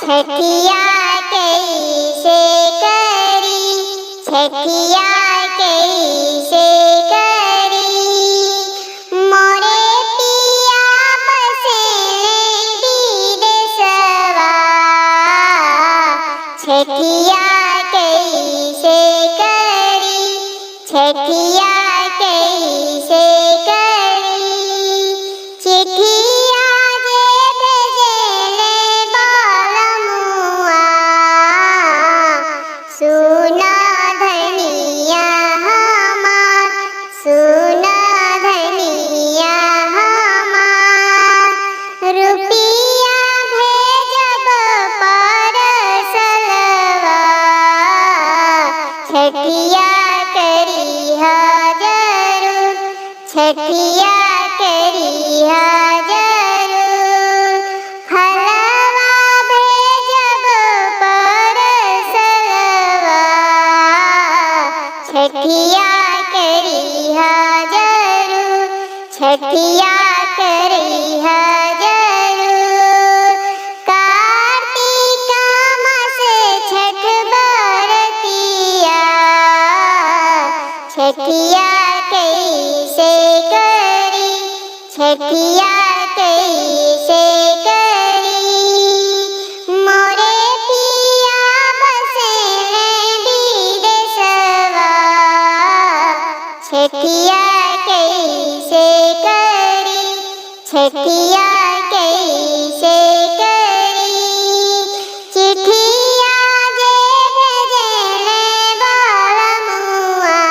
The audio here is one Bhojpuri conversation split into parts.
छठिया कैसे करी, छठिया कैसे करी, मोरे पिया बसेले विदेशवा। छठिया कैसे करी, छठिया कैसे करी, चिट्ठिया जे भेजेले बालमुआ। सुना धनिया हमार, सुना धनिया हमार, रुपिया भेजब परसलवा। छठिया करिहा जरूर, छठिया करिहा जरूर, फलवा भेजब परसलवा। छठिया करिहा जरूर, छठिया करिहा जरूर, कार्तिका मास छठ बरतिया। छठिया कैसे करी, छठिया कैसे करी, मोरे पिया बसेले विदेशवा। छठिया कैसे करी, छठिया कैसे करी, चिट्ठिया जे भेजेले बालमुआ।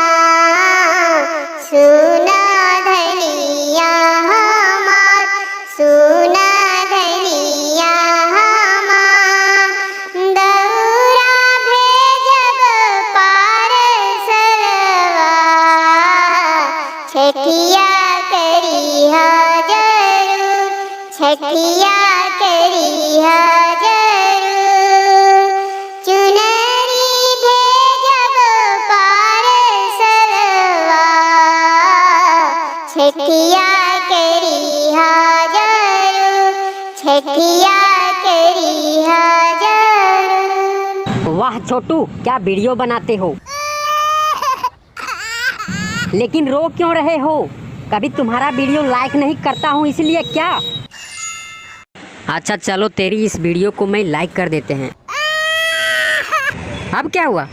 सुना धनिया हमार, सुना धनिया हमार, दौरा भेजब परसलवा। छठिया करिहा जरूर, छठिया करिहा जरूर, चुनरी भेजब परसलवा। छठिया करिहा जरूर, छठिया करिहा जरूर। वाह छोटू, क्या वीडियो बनाते हो, लेकिन रो क्यों रहे हो? कभी तुम्हारा वीडियो लाइक नहीं करता हूँ इसलिए क्या? अच्छा चलो तेरी इस वीडियो को मैं लाइक कर देते हैं। अब क्या हुआ?